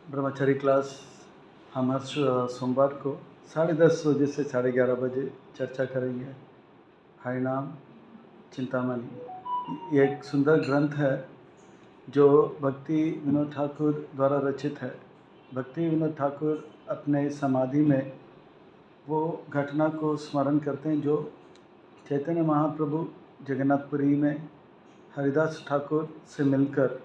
ब्रह्मचारी class हम हर सोमवार को 10:30 बजे से 11:30 बजे चर्चा करेंगे। हरिनाम चिंतामणि ये एक सुंदर ग्रंथ है जो भक्ति विनोद ठाकुर द्वारा रचित है। भक्ति विनोद ठाकुर अपने समाधि में वो घटना को स्मरण करते हैं जो चैतन्य महाप्रभु जगन्नाथपुरी में हरिदास ठाकुर से मिलकर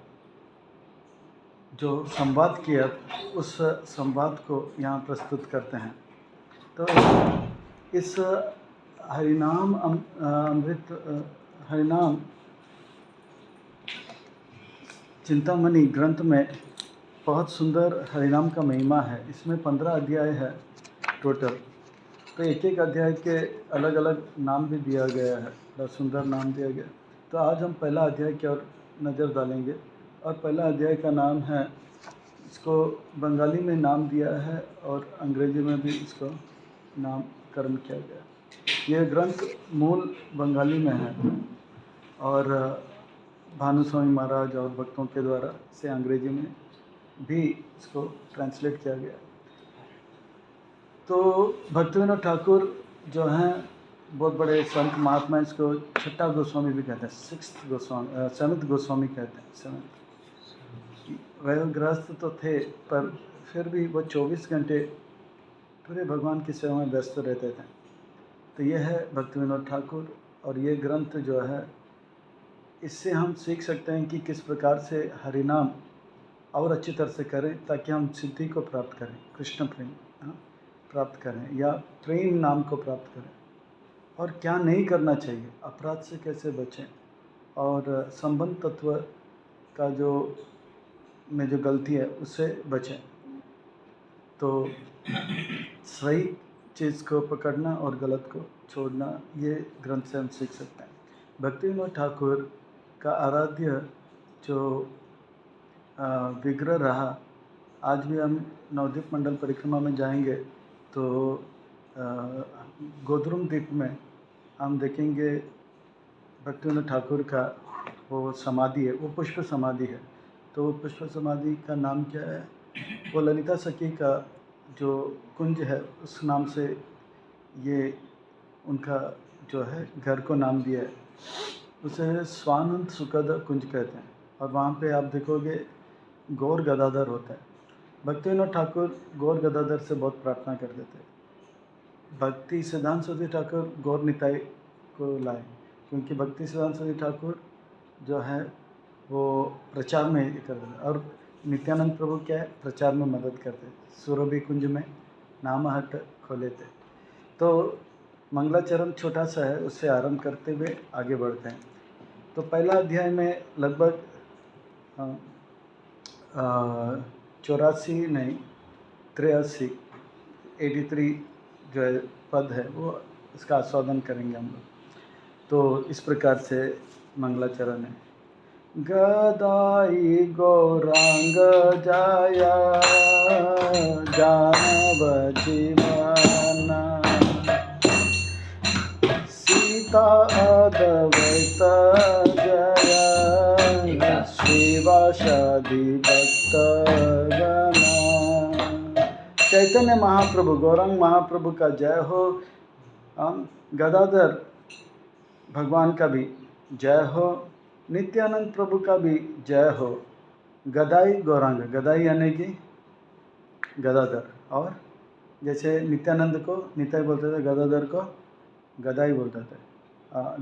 जो संवाद किया, उस संवाद को यहाँ प्रस्तुत करते हैं। तो इस हरिनाम हरिनाम चिंतामणि ग्रंथ में बहुत सुंदर हरिनाम का महिमा है। इसमें 15 अध्याय है टोटल। तो एक एक अध्याय के अलग अलग नाम भी दिया गया है, बहुत सुंदर नाम दिया गया। तो आज हम पहला अध्याय की ओर नज़र डालेंगे और पहला अध्याय का नाम है, इसको बंगाली में नाम दिया है और अंग्रेजी में भी इसको नामकरण किया गया। यह ग्रंथ मूल बंगाली में है और भानुस्वामी महाराज और भक्तों के द्वारा से अंग्रेजी में भी इसको ट्रांसलेट किया गया। तो भक्तिविनोद ठाकुर जो हैं बहुत बड़े संत महात्मा, इसको छठा गोस्वामी भी कहते हैं, सेवंथ गोस्वामी कहते हैं। सेवंथ वह गृहस्थ तो थे पर फिर भी वो 24 घंटे पूरे भगवान की सेवा में व्यस्त रहते थे। तो ये है भक्तिविनोद ठाकुर और ये ग्रंथ जो है, इससे हम सीख सकते हैं कि किस प्रकार से हरिनाम और अच्छी तरह से करें ताकि हम सिद्धि को प्राप्त करें, कृष्ण प्रेम प्राप्त करें या प्रेम नाम को प्राप्त करें। और क्या नहीं करना चाहिए, अपराध से कैसे बचें और संबंध तत्व का जो गलती है उससे बचें। तो सही चीज़ को पकड़ना और गलत को छोड़ना, ये ग्रंथ से हम सीख सकते हैं। भक्तिविनोद ठाकुर का आराध्य जो विग्रह रहा, आज भी हम नवद्वीप मंडल परिक्रमा में जाएंगे तो गोद्रुम द्वीप में हम देखेंगे भक्तिविनोद ठाकुर का वो समाधि है, वो पुष्प समाधि है। तो वो पुष्प समाधि का नाम क्या है? वो ललिता सखी का जो कुंज है उस नाम से ये उनका जो है घर को नाम दिया है। उसे स्वानंद सुखद कुंज कहते हैं और वहाँ पे आप देखोगे गौर गदाधर होता है। भक्तिविनोद ठाकुर गौर गदाधर से बहुत प्रार्थना करते थे। भक्ति सिद्धांत सरस्वती ठाकुर गौर निताई को लाए, क्योंकि भक्ति सिद्धांत सरस्वती ठाकुर जो है वो प्रचार में करते थे और नित्यानंद प्रभु क्या है, प्रचार में मदद करते थे। सुरभि कुंज में नामहट खोले थे। तो मंगलाचरण छोटा सा है, उससे आरंभ करते हुए आगे बढ़ते हैं। तो पहला अध्याय में लगभग 83 जो है पद है, वो इसका आस्वादन करेंगे हम लोग। तो इस प्रकार से मंगलाचरण है। गदाई गौरांग जाया जानव जीवना, सीता अद्वैत जया शिवाशादि भक्त गणा। चैतन्य महाप्रभु गौरांग महाप्रभु का जय हो, गदाधर भगवान का भी जय हो, नित्यानंद प्रभु का भी जय हो। गदाई गौरांग, गदाई यानी कि गदाधर, और जैसे नित्यानंद को निताई बोलते थे, गदाधर को गदाई बोलते थे।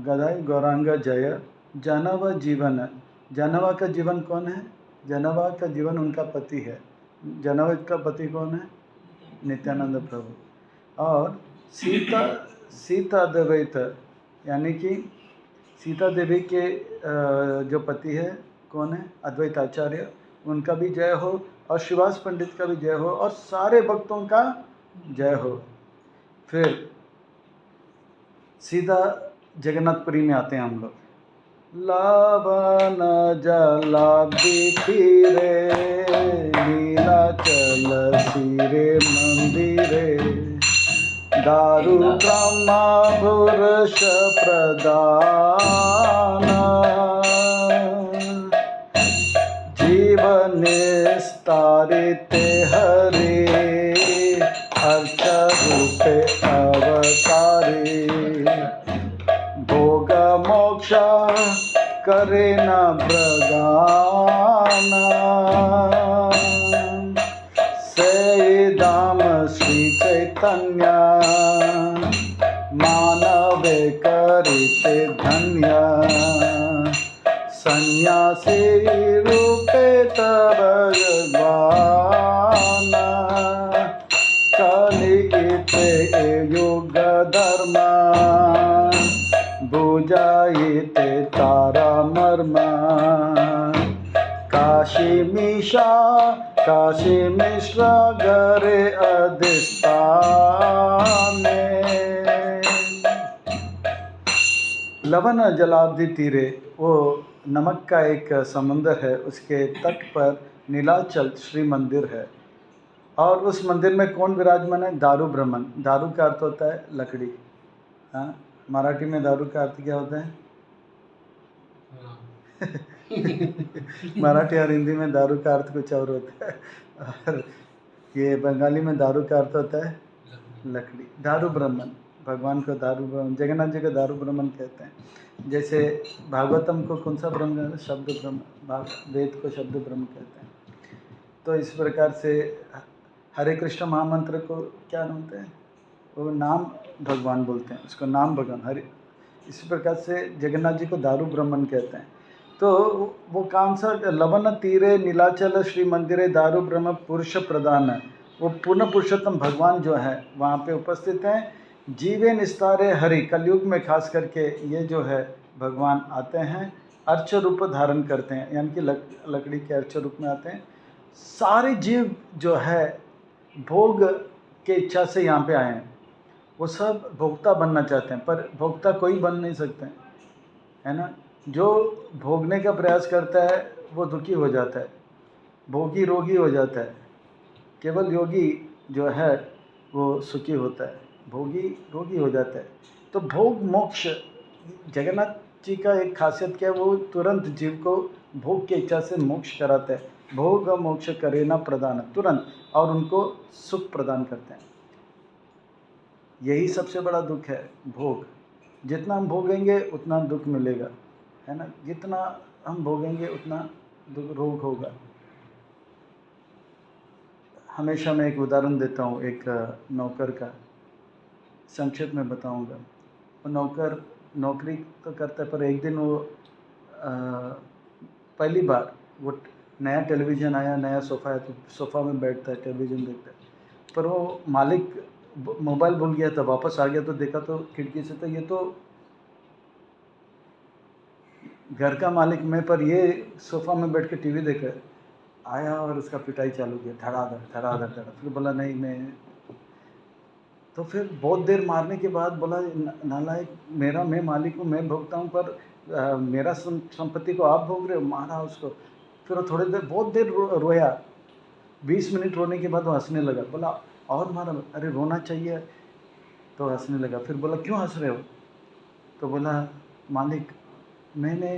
गदाई गौरांग जय जानवा जीवन। जानवा का जीवन कौन है? जानवा का जीवन उनका पति है। जानवा का पति कौन है? नित्यानंद प्रभु। और सीता द्वैत यानी कि सीता देवी के जो पति है कौन है? अद्वैत आचार्य, उनका भी जय हो और शिवास पंडित का भी जय हो और सारे भक्तों का जय हो। फिर सीधा जगन्नाथपुरी में आते हैं हम लोग। लावन जलाब्दी तीरे नीलाचल सिरे मंदिरे, दारु ब्रह्मा पुरुष प्रदान, जीवन विस्तारिते हरे अर्च रूपे अवतारे भोग मोक्ष करे न प्रदान से धाम श्री चैतन्य मानवे करिते धन्य सन्यासी रूपे भगवान कलिते युग धर्म बुझाइते तारा मर्म काशी मिश्र गरे अधिष्ठाने लवन जलाब्धि तीरे वो नमक का एक समुंदर है, उसके तट पर नीलाचल श्री मंदिर है। और उस मंदिर में कौन विराजमान है? दारू ब्रह्मन। दारू का अर्थ होता है लकड़ी। हाँ, मराठी में दारू का अर्थ क्या होता है? मराठी और हिंदी में दारू का अर्थ कुछ और होता है, और ये बंगाली में दारू का अर्थ होता है लकड़ी। दारू ब्रह्मन, भगवान को दारू ब्रह्मन, जगन्नाथ जी को दारू ब्रह्मन कहते हैं। जैसे भागवतम को कौन सा ब्रह्म कहते हैं? शब्द ब्रह्म। वेद को शब्द ब्रह्म कहते हैं। तो इस प्रकार से हरे कृष्ण महामंत्र को क्या बोलते हैं? वो नाम भगवान बोलते हैं, उसको नाम भगवान हरि। इस प्रकार से जगन्नाथ जी को दारू ब्रह्मन कहते हैं। तो वो कौन सा? लवन तीरे नीलाचल श्री मंदिरे दारू ब्रह्म पुरुष प्रधान है। वो पूर्ण पुरुषोत्तम भगवान जो है वहाँ पे उपस्थित हैं। जीवे निस्तारे हरि, कलयुग में खास करके ये जो है भगवान आते हैं, अर्च रूप धारण करते हैं, यानी कि लकड़ी के अर्च रूप में आते हैं। सारे जीव जो है भोग के इच्छा से यहाँ पे आए हैं। वो सब भोक्ता बनना चाहते हैं, पर भोक्ता कोई बन नहीं सकते, है ना। जो भोगने का प्रयास करता है वो दुखी हो जाता है, भोगी रोगी हो जाता है। केवल योगी जो है वो सुखी होता है, भोगी रोगी हो जाता है। तो भोग मोक्ष, जगन्नाथ जी का एक खासियत क्या है? वो तुरंत जीव को भोग की इच्छा से मोक्ष कराते हैं। भोग मोक्ष करे न प्रदान, तुरंत, और उनको सुख प्रदान करते हैं। यही सबसे बड़ा दुख है, भोग। जितना हम भोगेंगे उतना दुख मिलेगा, है ना। जितना हम भोगेंगे उतना दुख रोग होगा। हमेशा मैं एक उदाहरण देता हूँ, एक नौकर का, संक्षेप में बताऊँगा। वो नौकर नौकरी तो करता है, पर एक दिन वो पहली बार वो नया टेलीविज़न आया, नया सोफ़ा है, तो सोफ़ा में बैठता है, टेलीविज़न देखता है। पर वो मालिक मोबाइल भूल गया था, वापस आ गया तो देखा तो खिड़की से, तो ये तो घर का मालिक मैं, पर ये सोफ़ा में बैठ के टीवी देख रहा है। आया और उसका पिटाई चालू किया, धड़ाधड़ धड़ाधड़ धड़ा। फिर बोला नहीं मैं, तो फिर बहुत देर मारने के बाद बोला नालायक, मैं मालिक हूँ, मैं भोगता हूँ, पर मेरा संपत्ति को आप भोग रहे हो। मारा उसको। फिर वो थोड़ी देर, बहुत देर रोया। 20 मिनट रोने के बाद वो हंसने लगा। बोला और मारा। अरे रोना चाहिए, तो हंसने लगा। फिर बोला क्यों हंस रहे हो? तो बोला मालिक, मैंने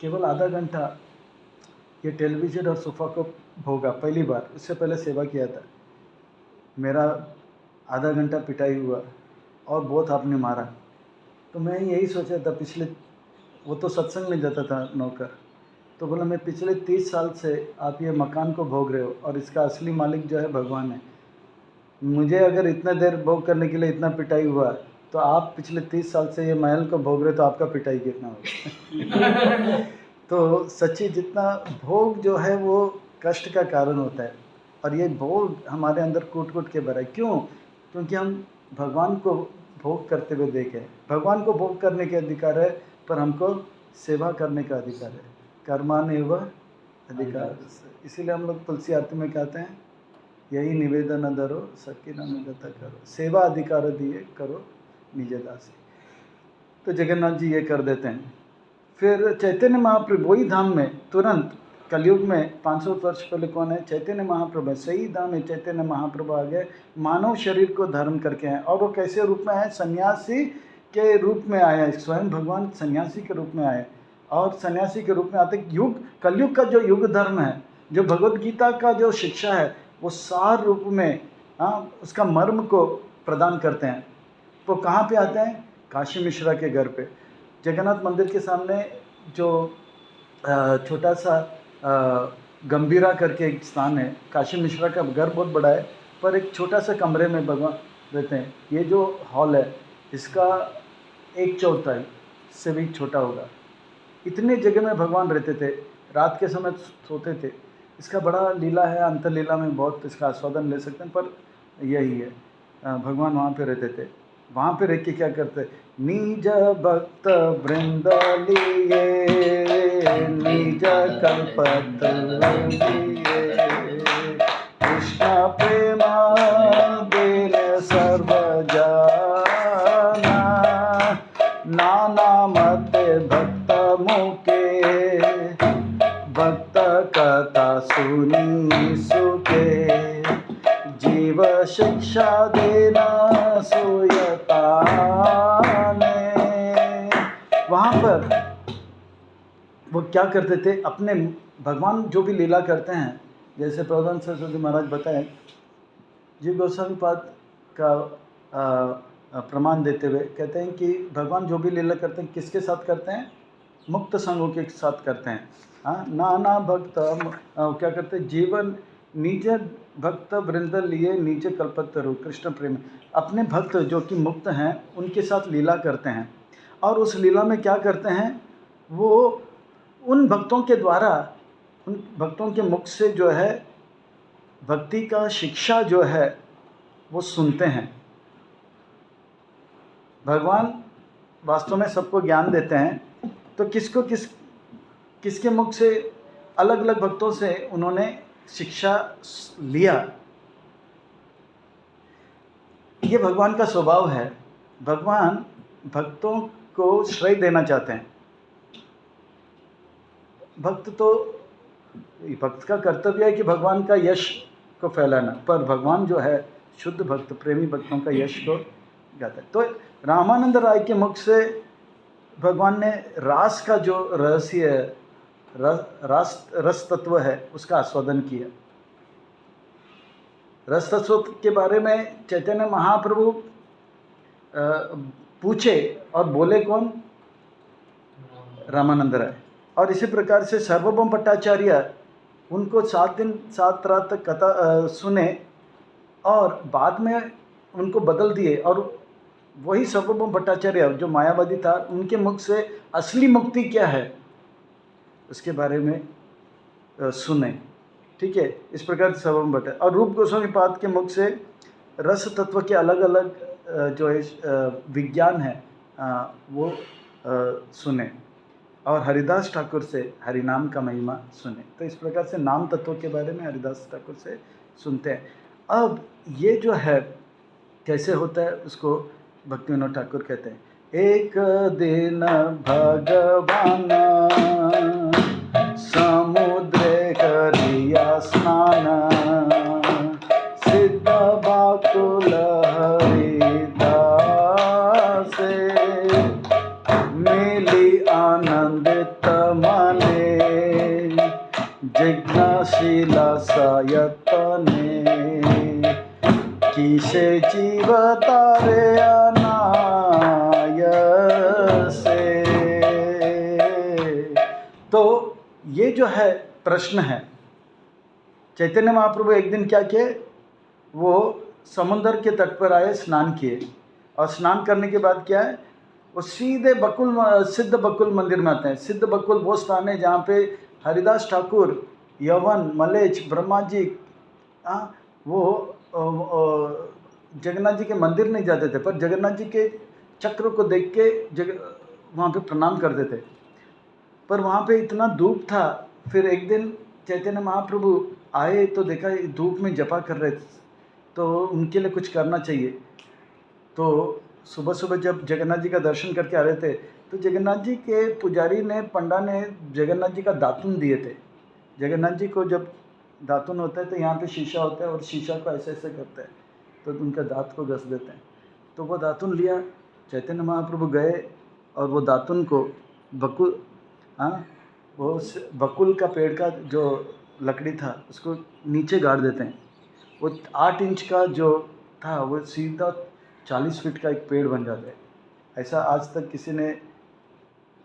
केवल आधा घंटा ये टेलीविज़न और सोफ़ा को भोगा, पहली बार। इससे पहले सेवा किया था, मेरा आधा घंटा पिटाई हुआ और बहुत आपने मारा। तो मैं यही सोचा था पिछले, वो तो सत्संग में जाता था नौकर, तो बोला मैं पिछले 30 साल से आप ये मकान को भोग रहे हो, और इसका असली मालिक जो है भगवान है। मुझे अगर इतना देर भोग करने के लिए इतना पिटाई हुआ, तो आप पिछले 30 साल से ये महल को भोग रहे हो, तो आपका पिटाई कितना होगा? तो सच्ची जितना भोग जो है वो कष्ट का कारण होता है, और ये भोग हमारे अंदर कूट कूट के भरा है। क्यों? क्योंकि हम भगवान को भोग करते हुए देखे। भगवान को भोग करने के अधिकार है, पर हमको सेवा करने का अधिकार है। कर्मानेव अधिकार। इसीलिए हम लोग तुलसी आरती में कहते हैं, यही निवेदन धरो सखी नमिदता करो, सेवा अधिकार दिए करो निज दासी। तो जगन्नाथ जी ये कर देते हैं। फिर चैतन्य महाप्रभु वही धाम में तुरंत, कलयुग में 500 वर्ष पहले कौन है? चैतन्य महाप्रभु है। सही धाम है, चैतन्य महाप्रभु आ गए, मानव शरीर को धारण करके हैं। और वो कैसे रूप में आए? सन्यासी के रूप में आए। स्वयं भगवान सन्यासी के रूप में आए, और सन्यासी के रूप में आते युग, कलयुग का जो युग धर्म है जो भगवत गीता का जो शिक्षा है वो सार रूप में उसका मर्म को प्रदान करते हैं। वो कहाँ पे आते हैं? काशी मिश्रा के घर पे। जगन्नाथ मंदिर के सामने जो छोटा सा गंभीरा करके एक स्थान है। काशी मिश्रा का घर बहुत बड़ा है, पर एक छोटा सा कमरे में भगवान रहते हैं। ये जो हॉल है इसका 1/4 से भी छोटा होगा। इतने जगह में भगवान रहते थे, रात के समय सोते थे। इसका बड़ा लीला है, अंतर्लीला में बहुत इसका आस्वादन ले सकते हैं, पर यही है भगवान वहाँ पे रहते थे। वहाँ पे रह के क्या करते? निज भक्त वृंद लिए, निज कल्पतरु लिए, कृष्ण प्रेम देन सर्व जाना, नाना मत भक्त मुके, भक्त कथा सुनी सुखे, जीव शिक्षा देना सोयता ने। वहाँ पर वो क्या करते थे? अपने भगवान जो भी लीला करते हैं, जैसे प्रबोधानंद सरस्वती महाराज बताए, जीव गोस्वामी पाद का प्रमाण देते हुए कहते हैं कि भगवान जो भी लीला करते हैं किसके साथ करते हैं? मुक्त संगों के साथ करते हैं। हाँ, नाना भक्त क्या करते हैं? जीवन निज भक्त वृंद लिए निज कल्पतरु, कृष्ण प्रेम। अपने भक्त जो कि मुक्त हैं उनके साथ लीला करते हैं, और उस लीला में क्या करते हैं? वो उन भक्तों के द्वारा, उन भक्तों के मुख से जो है भक्ति का शिक्षा जो है वो सुनते हैं। भगवान वास्तव में सबको ज्ञान देते हैं, तो किसके मुख से? अलग अलग भक्तों से उन्होंने शिक्षा लिया। ये भगवान का स्वभाव है। भगवान भक्तों को श्रेय देना चाहते हैं। भक्त का कर्तव्य है कि भगवान का यश को फैलाना, पर भगवान जो है शुद्ध भक्त, प्रेमी भक्तों का यश को गाता है। तो रामानंद राय के मुख से भगवान ने रास का जो रहस्य है, रस तत्व है, उसका आस्वादन किया। रस तत्व के बारे में चैतन्य महाप्रभु पूछे और बोले कौन? रामानंद राय। और इसी प्रकार से सर्वभौम भट्टाचार्य उनको 7 दिन 7 रात तक कथा सुने और बाद में उनको बदल दिए, और वही सर्वभौम भट्टाचार्य जो मायावादी था उनके मुख से असली मुक्ति क्या है उसके बारे में सुने। ठीक है, इस प्रकार से सर्वभौम भट्ट। और रूप गोस्वामी पाद के मुख से रस तत्व के अलग अलग जो है विज्ञान है वो सुने, और हरिदास ठाकुर से हरिनाम का महिमा सुने। तो इस प्रकार से नाम तत्व के बारे में हरिदास ठाकुर से सुनते हैं। अब ये जो है कैसे होता है उसको भक्ति विनोद ठाकुर कहते हैं। एक दिन भगवान समुद्रे करिया स्नान, सिद्ध बाकुल हरिदासे, मिली आनंदित मने, जिज्ञासीला सयतने, किसे जीव तारे अनायसे। तो ये जो है प्रश्न है। चैतन्य महाप्रभु एक दिन क्या किए? वो समुद्र के तट पर आए, स्नान किए, और स्नान करने के बाद क्या है? वो सीधे सिद्ध बकुल मंदिर में आते हैं। सिद्ध बकुल वो स्थान है जहाँ पे हरिदास ठाकुर, यवन, मलेच, ब्रह्मा जी वो जगन्नाथ जी के मंदिर नहीं जाते थे, पर जगन्नाथ जी के चक्र को देख के वहाँ पे प्रणाम करते थे। पर वहाँ पे इतना धूप था, फिर एक दिन चैतन्य महाप्रभु आए तो देखा धूप में जपा कर रहे थे, तो उनके लिए कुछ करना चाहिए। तो सुबह सुबह जब जगन्नाथ जी का दर्शन करके आ रहे थे, तो जगन्नाथ जी के पुजारी ने, पंडा ने जगन्नाथ जी का दातुन दिए थे। जगन्नाथ जी को जब दातुन होता है तो यहाँ पे शीशा होता है, और शीशा को ऐसे ऐसे करते हैं तो उनका दांत को घस देते हैं। तो वो दातुन लिया, चैतन्य महाप्रभु गए और वो दातुन को बकुल का पेड़ का जो लकड़ी था उसको नीचे गाड़ देते हैं, वो 8 इंच का जो था वो सीधा 40 फीट का एक पेड़ बन जाता है। ऐसा आज तक किसी ने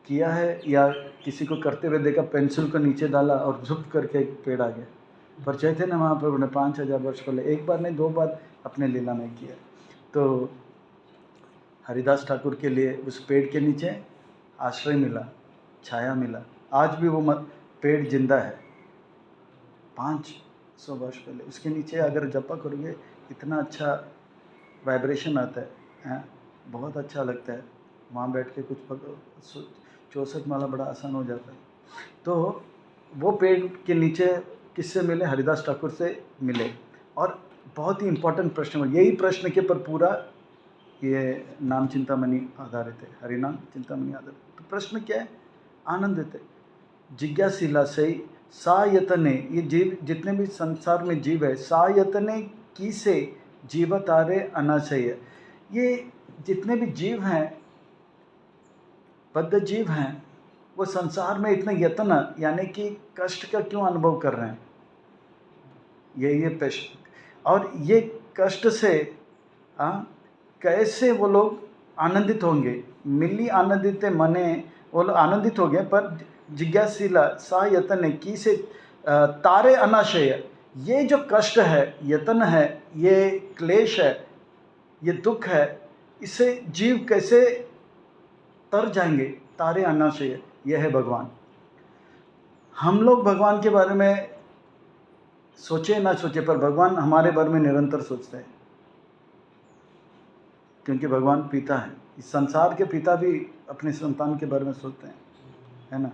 किया है या किसी को करते हुए देखा? पेंसिल को नीचे डाला और झुप करके एक पेड़ आ गया। परिचय थे ना वहाँ पर, उन्हें 5000 वर्ष पहले एक बार नहीं 2 बार अपने लीला में किया। तो हरिदास ठाकुर के लिए उस पेड़ के नीचे आश्रय मिला, छाया मिला। आज भी वो पेड़ जिंदा है। 500 वर्ष पहले उसके नीचे अगर जपा करोगे इतना अच्छा वाइब्रेशन आता है, बहुत अच्छा लगता है। वहाँ बैठ के कुछ 64 माला बड़ा आसान हो जाता है। तो वो पेड़ के नीचे किससे मिले? हरिदास ठाकुर से मिले। और बहुत ही इम्पोर्टेंट प्रश्न, यही प्रश्न के पर पूरा ये नाम चिंतामणि आधारित है, हरिनाम चिंतामणि आधारित। तो प्रश्न क्या है? आनंदित है, जिज्ञासीला से सायतने, ये जीव जितने भी संसार में जीव है, सायतने की से जीवतारे अनाशय। ये जितने भी जीव हैं, बद्ध जीव हैं, वो संसार में इतने यत्न यानी कि कष्ट का क्यों अनुभव कर रहे हैं? ये प्रश्न। और ये कष्ट से कैसे वो लोग आनंदित होंगे? मिली आनंदित मने, वो लोग आनंदित हो गए, पर जिज्ञासीला सा यतन की से तारे अनाशय। ये जो कष्ट है, यतन है, ये क्लेश है, ये दुख है, इससे जीव कैसे तर जाएंगे? तारे अनाशय, यह है भगवान। हम लोग भगवान के बारे में सोचे ना सोचे, पर भगवान हमारे बारे में निरंतर सोचते हैं, क्योंकि भगवान पिता है। इस संसार के पिता भी अपने संतान के बारे में सोचते हैं, है ना।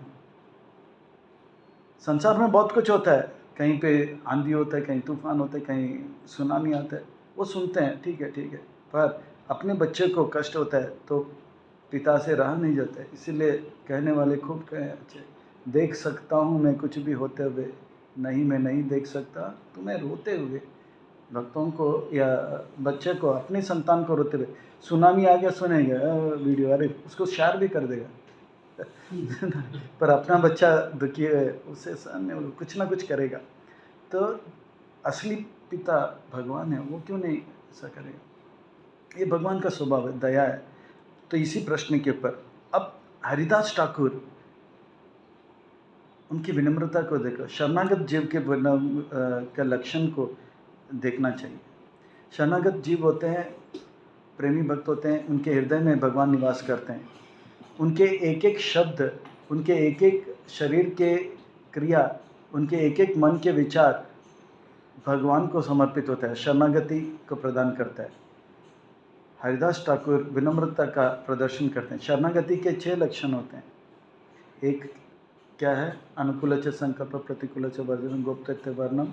संसार में बहुत कुछ होता है, कहीं पे आंधी होता है, कहीं तूफान होता है, कहीं सुनामी आता है, वो सुनते हैं, ठीक है, पर अपने बच्चे को कष्ट होता है तो पिता से रहा नहीं जाता है। इसीलिए कहने वाले खूब कहे, अच्छे देख सकता हूँ मैं कुछ भी होते हुए, नहीं मैं नहीं देख सकता तुम्हें रोते हुए। भक्तों को या बच्चे को, अपने संतान को रोते हुए, सुनामी आ गया सुनेगा वीडियो, अरे उसको शेयर भी कर देगा पर अपना बच्चा दुखी है, उसे सामने कुछ ना कुछ करेगा। तो असली पिता भगवान है, वो क्यों नहीं ऐसा करेगा? ये भगवान का स्वभाव है, दया है। तो इसी प्रश्न के ऊपर अब हरिदास ठाकुर, उनकी विनम्रता को देखो, शरणागत जीव के लक्षण को देखना चाहिए। शरणागत जीव होते हैं, प्रेमी भक्त होते हैं, उनके हृदय में भगवान निवास करते हैं। उनके एक एक शब्द, उनके एक एक शरीर के क्रिया, उनके एक एक मन के विचार भगवान को समर्पित होता है, शरणागति को प्रदान करता है। हरिदास ठाकुर विनम्रता का प्रदर्शन करते हैं। शरणागति के 6 लक्षण होते हैं। एक क्या है? अनुकूल च संकल्प, प्रतिकूल च वर्जन, गोप्तत्व वर्णम,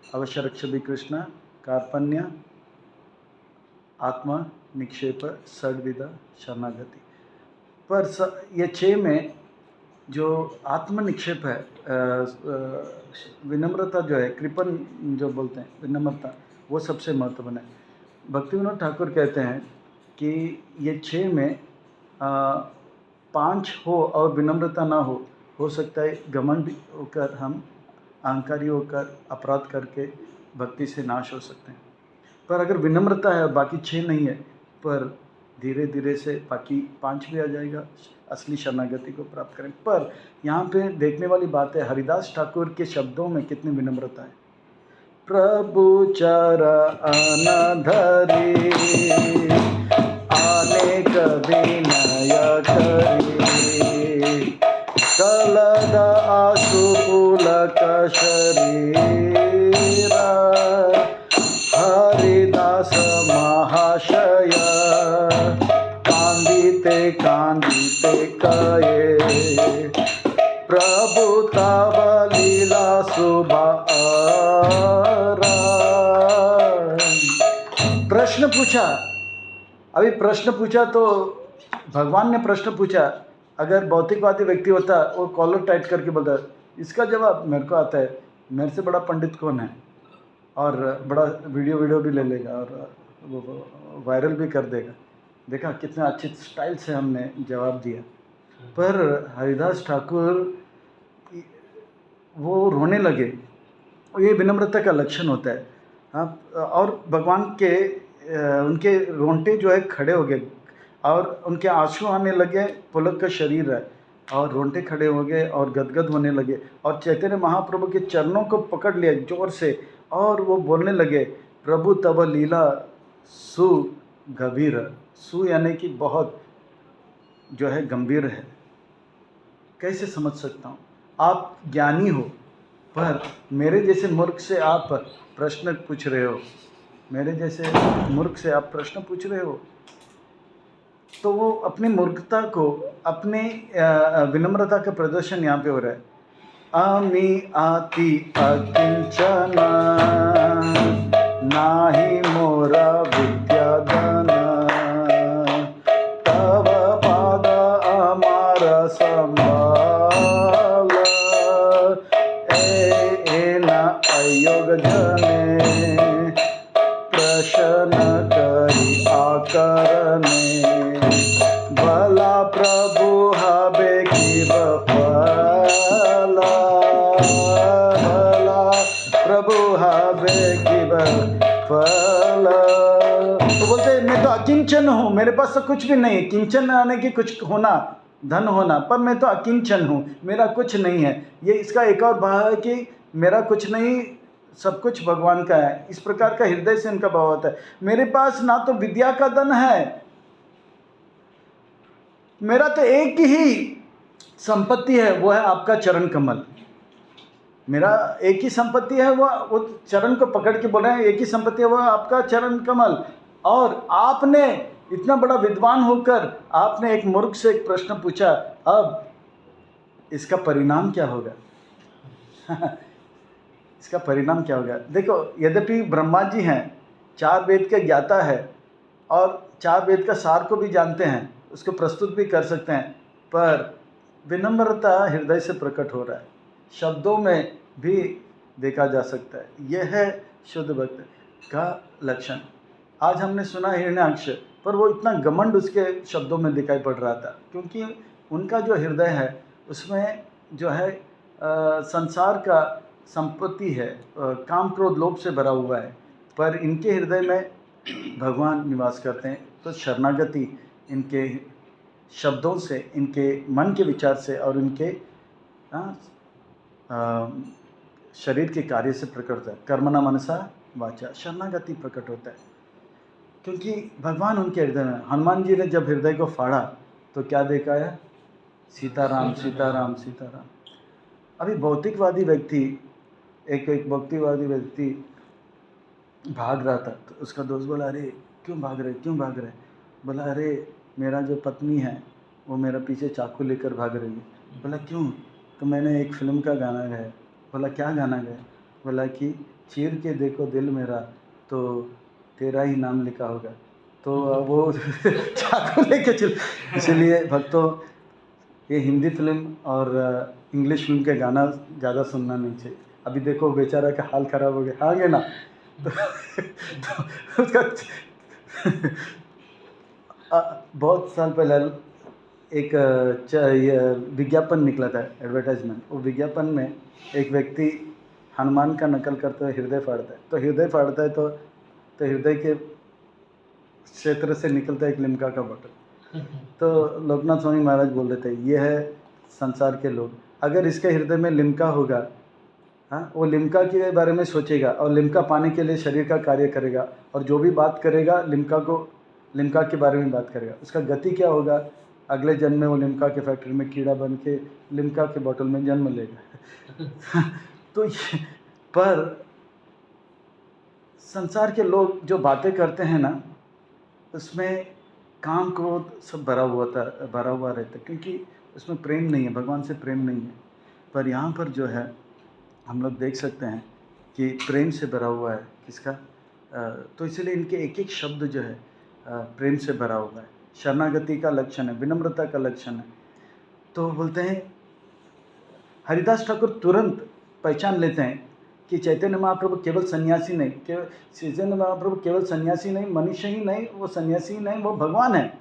अवश्य रक्ष भी कृष्ण, कार्पण्य, आत्मा निक्षेप, षड्विधा शरणागति। पर ये 6 में जो आत्म निक्षेप है, विनम्रता जो है, कृपण जो बोलते हैं, विनम्रता, वो सबसे महत्वपूर्ण है। भक्तिविनोद ठाकुर कहते हैं कि ये 6 में 5 हो और विनम्रता ना हो सकता है घमंड होकर हम अहंकारी होकर अपराध करके भक्ति से नाश हो सकते हैं। पर अगर विनम्रता है और बाकी 6 नहीं है, पर धीरे धीरे से बाकी 5 भी आ जाएगा, असली शरणागति को प्राप्त करें। पर यहाँ पे देखने वाली बात है, हरिदास ठाकुर के शब्दों में कितनी विनम्रता है। प्रभु चरण धरी अनेक विनय करी, कलद आशु पुलक शरीरा, हरिदास महाशय कांदिते कहे, प्रभु तब लीला सुभा। प्रश्न पूछा, अभी प्रश्न पूछा तो भगवान ने प्रश्न पूछा। अगर भौतिकवादी व्यक्ति होता, वो कॉलर टाइट करके बोलता, इसका जवाब मेरे को आता है, मेरे से बड़ा पंडित कौन है, और बड़ा वीडियो भी ले लेगा और वो वायरल भी कर देगा। देखा कितना अच्छे स्टाइल से हमने जवाब दिया। पर हरिदास ठाकुर वो रोने लगे ये विनम्रता का लक्षण होता है। हाँ, और भगवान के उनके रोंगटे जो है खड़े हो गए और उनके आंसू आने लगे, पुलक का शरीर है और रोंगटे खड़े हो गए और गदगद होने लगे और चैतन्य महाप्रभु के चरणों को पकड़ लिया जोर से और वो बोलने लगे, प्रभु तब लीला सुगंभीर। सु यानी कि बहुत जो है गंभीर है। कैसे समझ सकता हूँ? आप ज्ञानी हो पर मेरे जैसे मूर्ख से आप प्रश्न पूछ रहे हो, मेरे जैसे मूर्ख से आप प्रश्न पूछ रहे हो। तो वो अपनी मूर्खता को, अपने विनम्रता का प्रदर्शन यहाँ पे हो रहा है। अमी आति अकिंचन नाही मोरा विद्याधन, तब पाद अमर संभाल, एन अयोग जने प्रश्न करी आकरणे, भला प्रभु हबे की बफल, भला प्रभु हबे की बफल। तो बोलते हैं मैं तो अकिंचन हूँ, मेरे पास तो कुछ भी नहीं है। किंचन आने की कुछ होना, धन होना, पर मैं तो अकिंचन हूँ, मेरा कुछ नहीं है। ये इसका एक और भाव है कि मेरा कुछ नहीं, सब कुछ भगवान का है। इस प्रकार का हृदय से उनका भाव होता है। मेरे पास ना तो विद्या का धन है, मेरा तो एक ही संपत्ति है, वो है आपका चरण कमल। मेरा एक ही संपत्ति है, वो चरण को पकड़ के बोल रहे हैं, एक ही संपत्ति है, वो आपका चरण कमल। और आपने इतना बड़ा विद्वान होकर आपने एक मूर्ख से एक प्रश्न पूछा, अब इसका परिणाम क्या होगा? इसका परिणाम क्या होगा? देखो, यद्यपि ब्रह्मा जी हैं, 4 वेद के ज्ञाता है और 4 वेद का सार को भी जानते हैं, उसको प्रस्तुत भी कर सकते हैं, पर विनम्रता हृदय से प्रकट हो रहा है, शब्दों में भी देखा जा सकता है। यह है शुद्ध भक्त का लक्षण। आज हमने सुना हिरण्याक्ष, पर वो इतना घमंड उसके शब्दों में दिखाई पड़ रहा था, क्योंकि उनका जो हृदय है उसमें जो है संसार का संपत्ति है, काम क्रोध लोभ से भरा हुआ है, पर इनके हृदय में भगवान निवास करते हैं। तो शरणागति इनके शब्दों से, इनके मन के विचार से और इनके शरीर के कार्य से प्रकट होता है। कर्मणा मनसा वाचा, शरणागति प्रकट होता है, क्योंकि भगवान उनके हृदय में। हनुमान जी ने जब हृदय को फाड़ा तो क्या देखा है? सीताराम सीताराम सीताराम। अभी भौतिकवादी व्यक्ति, एक भक्तिवादी व्यक्ति भाग रहा था, तो उसका दोस्त बोला, अरे क्यों भाग रहे, क्यों भाग रहे? बोला, अरे मेरा जो पत्नी है वो मेरा पीछे चाकू लेकर भाग रही है। बोला, क्यों? तो मैंने एक फिल्म का गाना गाया। बोला, क्या गाना गाया? बोला कि चीर के देखो दिल मेरा तो तेरा ही नाम लिखा होगा। तो वो चाकू लेके चल। इसलिए भक्तों, ये हिंदी फिल्म और इंग्लिश फिल्म के गाना ज़्यादा सुनना नहीं चाहिए। अभी देखो बेचारा का हाल ख़राब हो गया, हाँ गे ना। तो उसका बहुत साल पहले एक विज्ञापन निकला था, एडवर्टाइजमेंट। वो विज्ञापन में एक व्यक्ति हनुमान का नकल करते हुए हृदय फाड़ता है। तो हृदय फाड़ता है तो हृदय के क्षेत्र से निकलता है एक लिम्का का बोतल। तो लोकनाथ स्वामी महाराज बोल रहे थे, ये है संसार के लोग। अगर इसके हृदय में लिम्का होगा, हाँ, वो लिम्का के बारे में सोचेगा और लिम्का पाने के लिए शरीर का कार्य करेगा, और जो भी बात करेगा लिम्का के बारे में बात करेगा। उसका गति क्या होगा? अगले जन्म में वो लिम्का के फैक्ट्री में कीड़ा बन के लिम्का के बोतल में जन्म लेगा। तो पर संसार के लोग जो बातें करते हैं ना, उसमें काम क्रोध सब भरा हुआ रहता है, क्योंकि उसमें प्रेम नहीं है, भगवान से प्रेम नहीं है। पर यहाँ पर जो है हम लोग देख सकते हैं कि प्रेम से भरा हुआ है। किसका? तो इसलिए इनके एक एक शब्द जो है प्रेम से भरा हुआ है, शरणागति का लक्षण है, विनम्रता का लक्षण है। तो बोलते हैं, हरिदास ठाकुर तुरंत पहचान लेते हैं कि चैतन्य महाप्रभु केवल सन्यासी नहीं, चैतन्य महाप्रभु केवल सन्यासी नहीं, मनुष्य ही नहीं, वो सन्यासी ही नहीं, वो भगवान है।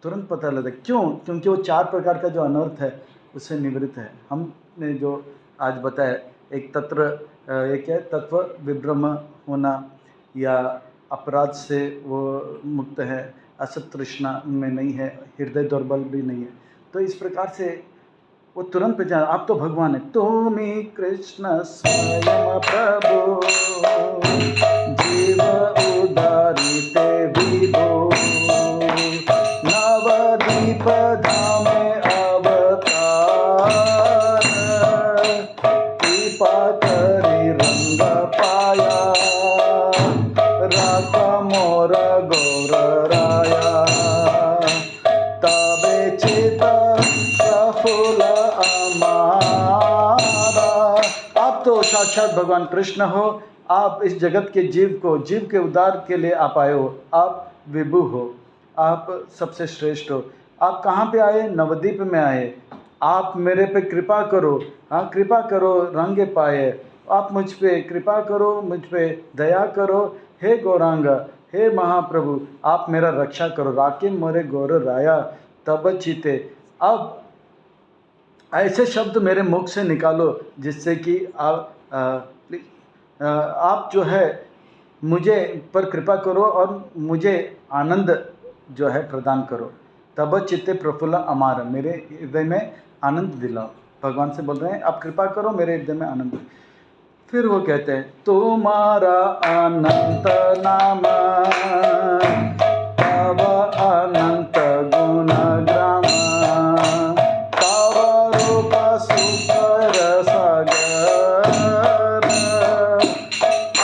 तुरंत पता लगता है। क्यों? क्योंकि वो 4 प्रकार का जो अनर्थ है उससे निवृत्त है। हमने जो आज बताया एक एक है तत्व विभ्रम होना, या अपराध से वो मुक्त है, असत तृष्णा में नहीं है, हृदय दौर्बल भी नहीं है। तो इस प्रकार से वो तुरंत पहचान, आप तो भगवान है, तुमी कृष्ण स्वयं प्रभु, जीव उदारिते विभो, नवदीप धाम अवतार, कृपा करी रंग पाया, राख मोर गौर राया, तबे चित प्रफुल्ल हमारा। आप तो साक्षात भगवान कृष्ण हो, आप इस जगत के जीव के उद्धार के लिए आप आए हो, आप विभु हो, आप सबसे श्रेष्ठ हो। आप कहाँ पे आए? नवद्वीप में आए। आप मेरे पे कृपा करो, हाँ कृपा करो रंगे पाए, आप मुझ पे कृपा करो, मुझ पे दया करो, हे गौरांग, हे महाप्रभु, आप मेरा रक्षा करो, राके मोरे गौर राया तब चिते। अब ऐसे शब्द मेरे मुख से निकालो जिससे कि आप जो है मुझे पर कृपा करो और मुझे आनंद जो है प्रदान करो। तब चित्ते प्रफुल्ल अमार, मेरे हृदय में आनंद दिलाओ। भगवान से बोल रहे हैं आप कृपा करो, मेरे हृदय में आनंद। फिर वो कहते हैं तुम्हारा अनंत नाम, तब अनंत गुण ग्राम, तब रूप सुख रसगर,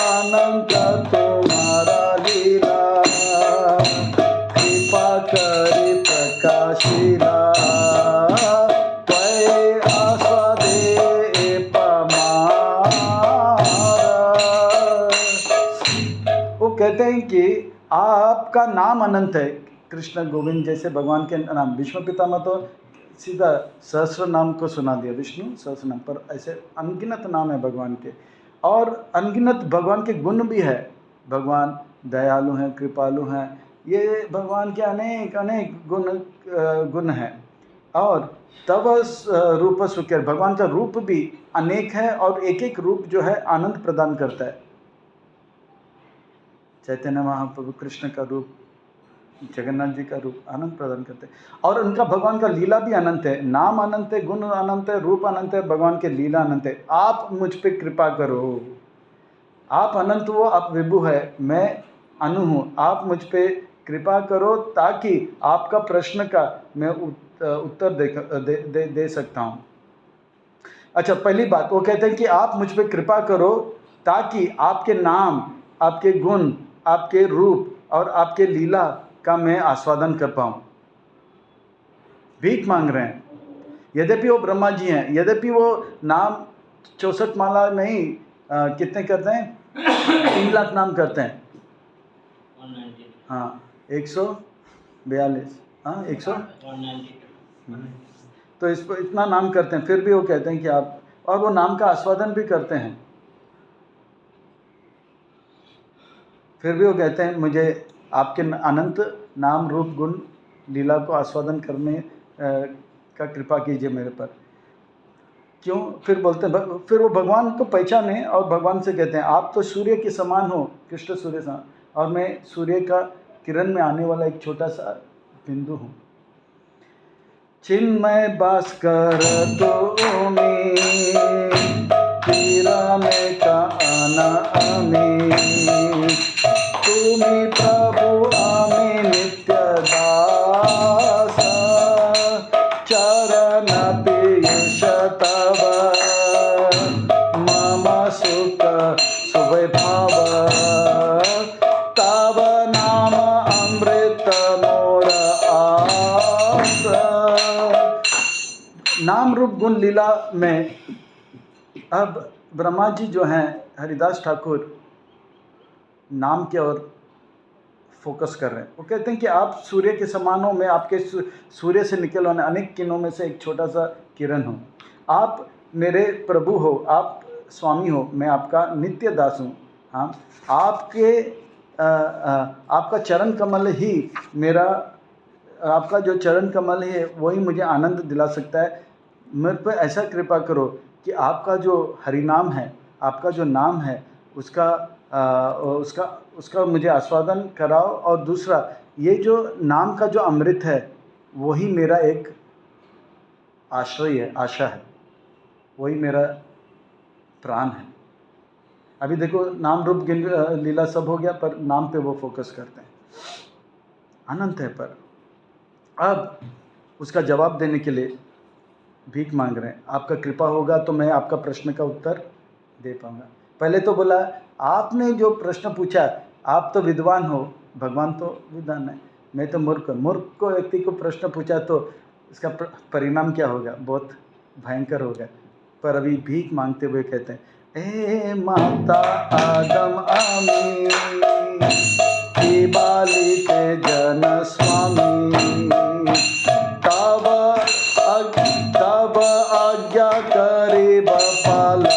अनंत तुम्हारा लीला, कृपा करी प्रकाशिला, कहते हैं कि आपका नाम अनंत है। कृष्ण गोविंद जैसे भगवान के नाम, विष्णु पितामह तो सीधा सहस्र नाम को सुना दिया, विष्णु सहस्र नाम, पर ऐसे अनगिनत नाम है भगवान के, और अनगिनत भगवान के गुण भी है। भगवान दयालु हैं, कृपालु हैं, ये भगवान के अनेक अनेक गुण हैं। और तब रूप सुखेर, भगवान का रूप भी अनेक है और एक एक रूप जो है आनंद प्रदान करता है। चैतन्य महाप्रभु कृष्ण का रूप, जगन्नाथ जी का रूप आनंद प्रदान करते हैं। और उनका भगवान का लीला भी अनंत है, नाम अनंत है, गुण अनंत है, रूप अनंत है, भगवान के लीला अनंत है। आप मुझ पे कृपा करो, आप अनंत हो, आप विभु है, मैं अनु हूँ, आप मुझ पे कृपा करो ताकि आपका प्रश्न का मैं उत्तर दे सकता हूँ। अच्छा, पहली बात वो कहते हैं कि आप मुझ पे कृपा करो ताकि आपके नाम, आपके गुण, आपके रूप और आपके लीला का मैं आस्वादन कर पाऊँ। भीख मांग रहे हैं, यद्यपि वो ब्रह्मा जी हैं, यद्यपि वो नाम 64 माला नहीं, कितने करते हैं? 3 लाख नाम करते हैं। हाँ 142, हाँ 100, तो इसको इतना नाम करते हैं, फिर भी वो कहते हैं कि आप, और वो नाम का आस्वादन भी करते हैं। फिर भी वो कहते हैं मुझे आपके अनंत नाम रूप गुण लीला को आस्वादन करने का कृपा कीजिए मेरे पर। क्यों? फिर बोलते हैं, फिर वो भगवान को पहचाने और भगवान से कहते हैं आप तो सूर्य के समान हो, कृष्ण सूर्य समान, और मैं सूर्य का किरण में आने वाला एक छोटा सा बिंदु हूँ। चिन्मय भास्कर तुम्हें, तीरा में का आना अमी, तुम्हें प्रभु आमी नित्य दास, चरण पीयूष तव, मम सुख सुवैभव, तव नाम अमृत मोर आस। नाम रूप गुण लीला में अब ब्रह्मा जी जो हैं, हरिदास ठाकुर नाम की ओर फोकस कर रहे हैं। वो कहते हैं कि आप सूर्य के समान हो, मैं आपके सूर्य से निकल आने अनेक किरणों में से एक छोटा सा किरण हूँ। आप मेरे प्रभु हो, आप स्वामी हो, मैं आपका नित्य दास हूँ। हाँ, आपका चरण कमल ही मेरा, आपका जो चरण कमल है वही मुझे आनंद दिला सकता है। मेरे पर ऐसा कृपा करो कि आपका जो हरिनाम है, आपका जो नाम है, उसका मुझे आस्वादन कराओ। और दूसरा, ये जो नाम का जो अमृत है वही मेरा एक आश्रय है, आशा है, वही मेरा प्राण है। अभी देखो नाम रूप लीला सब हो गया, पर नाम पे वो फोकस करते हैं, अनंत है। पर अब उसका जवाब देने के लिए भीख मांग रहे हैं। आपका कृपा होगा तो मैं आपका प्रश्न का उत्तर दे पाऊंगा। पहले तो बोला आपने जो प्रश्न पूछा, आप तो विद्वान हो, भगवान तो विद्वान है, मैं तो मूर्ख। मूर्ख को व्यक्ति को प्रश्न पूछा तो इसका परिणाम क्या होगा, बहुत भयंकर होगा। पर अभी भीख मांगते हुए कहते हैं, ए माता आदम आमी की बालिके जन स्वामी, तब आज्ञा करी पालना,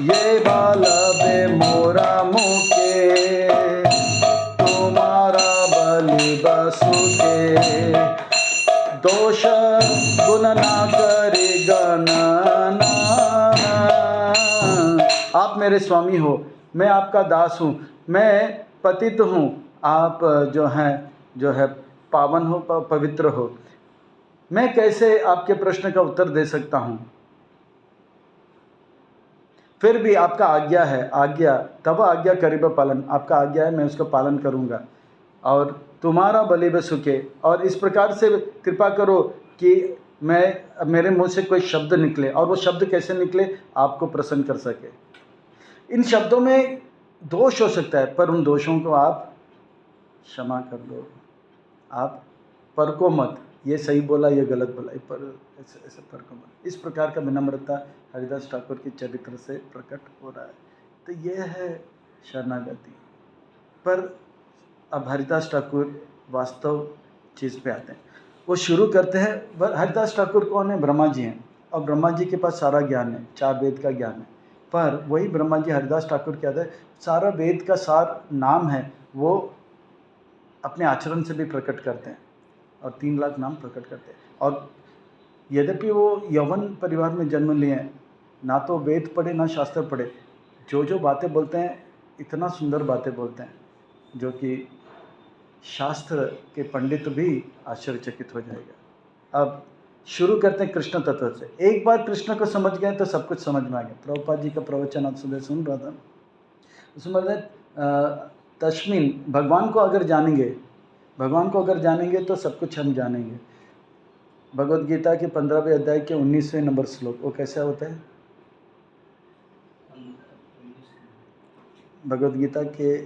ये बाल बे मोरा मुके, तुम्हारा बलि बसुके, दोष गुण ना करी गणना। आप मेरे स्वामी हो, मैं आपका दास हूँ, मैं पतित हूँ, आप जो है पावन हो, पवित्र हो। मैं कैसे आपके प्रश्न का उत्तर दे सकता हूँ? फिर भी आपका आज्ञा है, आज्ञा तब आज्ञा करीब पालन, आपका आज्ञा है, मैं उसका पालन करूँगा। और तुम्हारा बलि व सुखे, और इस प्रकार से कृपा करो कि मेरे मुंह से कोई शब्द निकले, और वो शब्द कैसे निकले, आपको प्रसन्न कर सके। इन शब्दों में दोष हो सकता है, पर उन दोषों को आप क्षमा कर दो। आप पर को मत, ये सही बोला ये गलत बोला, पर ऐसे पर को मत। इस प्रकार का विनम्रता हरिदास ठाकुर के चरित्र से प्रकट हो रहा है। तो ये है शरणागति। पर अब हरिदास ठाकुर वास्तव चीज़ पे आते हैं। वो शुरू करते हैं, हरिदास ठाकुर कौन है? ब्रह्मा जी हैं, और ब्रह्मा जी के पास सारा ज्ञान है, 4 वेद का ज्ञान है। पर वही ब्रह्मा जी हरिदास ठाकुर क्या है, सारा वेद का सार नाम है, वो अपने आचरण से भी प्रकट करते हैं, और 3 लाख नाम प्रकट करते हैं। और यद्यपि वो यवन परिवार में जन्म लिए हैं, ना तो वेद पढ़े ना शास्त्र पढ़े, जो बातें बोलते हैं इतना सुंदर बातें बोलते हैं, जो कि शास्त्र के पंडित भी आश्चर्यचकित हो जाएगा। अब शुरू करते हैं कृष्ण तत्व से। एक बार कृष्ण को समझ गए तो सब कुछ समझ में आ गया। प्रभुपाद जी का प्रवचन आप सुबह सुन रहा था, उसमें तस्मिन, भगवान को अगर जानेंगे तो सब कुछ हम जानेंगे। भगवद गीता के 15वें अध्याय के 19वें नंबर श्लोक, वो कैसा होता है? भगवद गीता के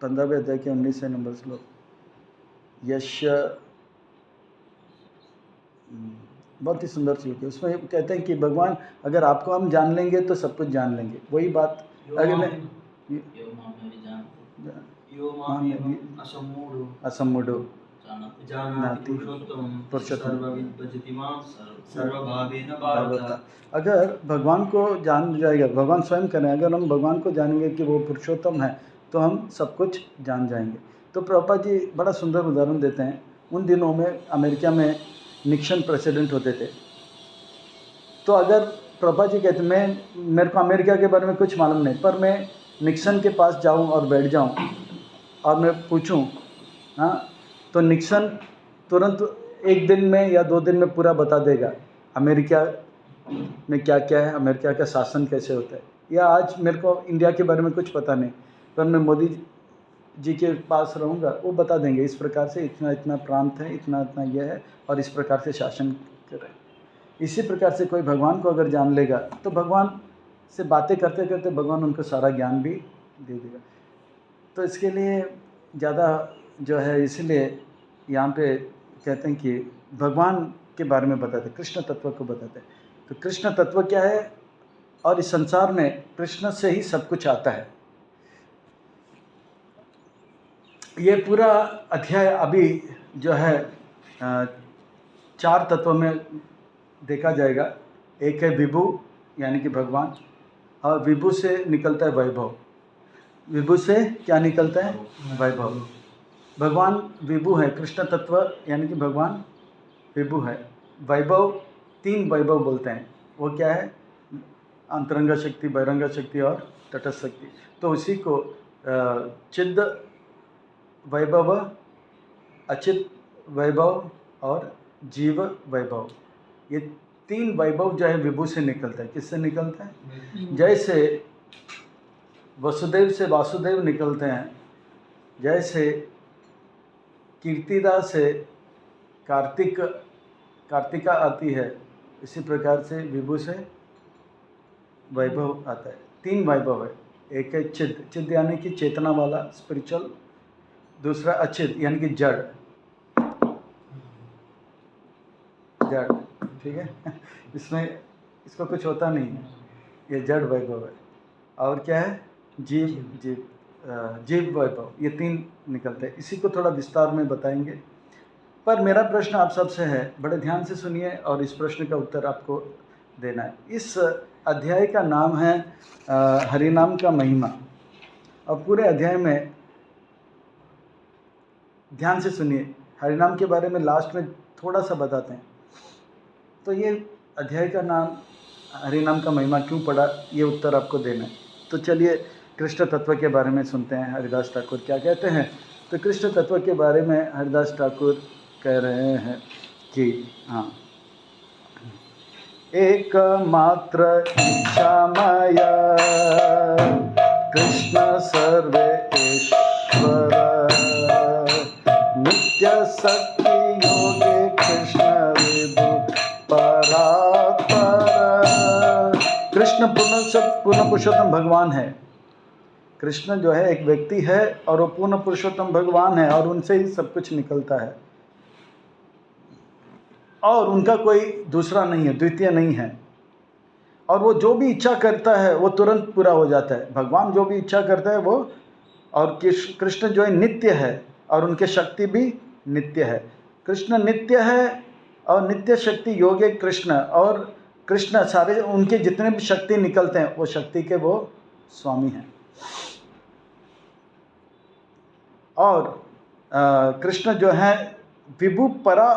15वें अध्याय के 19वें नंबर श्लोक, यश, बहुत ही सुंदर श्लोक है। उसमें कहते हैं कि भगवान, अगर आपको हम जान लेंगे तो सब कुछ जान लेंगे। वही बात अगर असम्मूढ़ो जानाति पुरुषोत्तम। अगर भगवान को जान जाएगा, भगवान स्वयं करें, अगर हम भगवान को जानेंगे कि वो पुरुषोत्तम है तो हम सब कुछ जान जाएंगे। तो प्रभुपाद जी बड़ा सुंदर उदाहरण देते हैं। उन दिनों में अमेरिका में निक्सन प्रेसिडेंट होते थे। तो अगर प्रभुपाद जी कहते मेरे को अमेरिका के बारे में कुछ मालूम नहीं, पर मैं निक्सन के पास जाऊं और बैठ जाऊं और मैं पूछूं, हाँ, तो निक्सन तुरंत 1 दिन में या 2 दिन में पूरा बता देगा अमेरिका में क्या क्या है, अमेरिका का शासन कैसे होता है। या आज मेरे को इंडिया के बारे में कुछ पता नहीं, पर मैं मोदी जी के पास रहूँगा, वो बता देंगे इस प्रकार से इतना इतना प्रांत है, इतना इतना यह है, और इस प्रकार से शासन कर रहे हैं। इसी प्रकार से कोई भगवान को अगर जान लेगा तो भगवान से बातें करते करते भगवान उनको सारा ज्ञान भी दे देगा। तो इसके लिए ज़्यादा जो है, इसलिए यहाँ पे कहते हैं कि भगवान के बारे में बताते, कृष्ण तत्व को बताते। तो कृष्ण तत्व क्या है, और इस संसार में कृष्ण से ही सब कुछ आता है। ये पूरा अध्याय अभी जो है 4 तत्व में देखा जाएगा। एक है विभु, यानी कि भगवान, और विभु से निकलता है वैभव। विभु से क्या निकलता है? वैभव। भगवान विभु है, कृष्ण तत्व यानी कि भगवान विभु है। वैभव तीन वैभव बोलते हैं। वो क्या है? अंतरंग शक्ति, बहिरंग शक्ति और तटस्थ शक्ति। तो उसी को चिद वैभव, अचित वैभव और जीव वैभव, ये तीन वैभव जो है विभू से निकलता है। किससे निकलता है? जैसे वसुदेव से वासुदेव निकलते हैं, जैसे कीर्तिदा से कार्तिका आती है, इसी प्रकार से विभू से वैभव आता है। तीन वैभव है। एक है चिद, चिद यानी कि चेतना वाला, स्पिरिचुअल। दूसरा अचित यानी कि जड़, ठीक है। इसमें इसको कुछ होता नहीं है, ये जड़ वैभव है। और क्या है? जीव वैभव। ये तीन निकलते हैं। इसी को थोड़ा विस्तार में बताएंगे। पर मेरा प्रश्न आप सबसे है, बड़े ध्यान से सुनिए और इस प्रश्न का उत्तर आपको देना है। इस अध्याय का नाम है हरिनाम का महिमा। और पूरे अध्याय में ध्यान से सुनिए, हरिनाम के बारे में लास्ट में थोड़ा सा बताते हैं। तो ये अध्याय का नाम हरिनाम का महिमा क्यों पड़ा, ये उत्तर आपको देना है। तो चलिए कृष्ण तत्व के बारे में सुनते हैं, हरिदास ठाकुर क्या कहते हैं। तो कृष्ण तत्व के बारे में हरिदास ठाकुर कह रहे हैं कि हाँ, एकमात्र इच्छामय कृष्ण सर्वेश्वर, नित्य शक्ति योगे कृष्ण विभु परात्पर। कृष्ण पूर्ण पुरुषोत्तम भगवान है। कृष्ण जो है एक व्यक्ति है और वो पूर्ण पुरुषोत्तम भगवान है, और उनसे ही सब कुछ निकलता है, और उनका कोई दूसरा नहीं है, द्वितीय नहीं है। और वो जो भी इच्छा करता है वो तुरंत पूरा हो जाता है। भगवान जो भी इच्छा करता है वो, और कृष्ण जो है नित्य है और उनके शक्ति भी नित्य है। कृष्ण नित्य है और नित्य शक्ति योगे कृष्ण, और कृष्ण सारे उनके जितने भी शक्ति निकलते हैं वो शक्ति के वो स्वामी हैं। और कृष्ण जो है विभु परा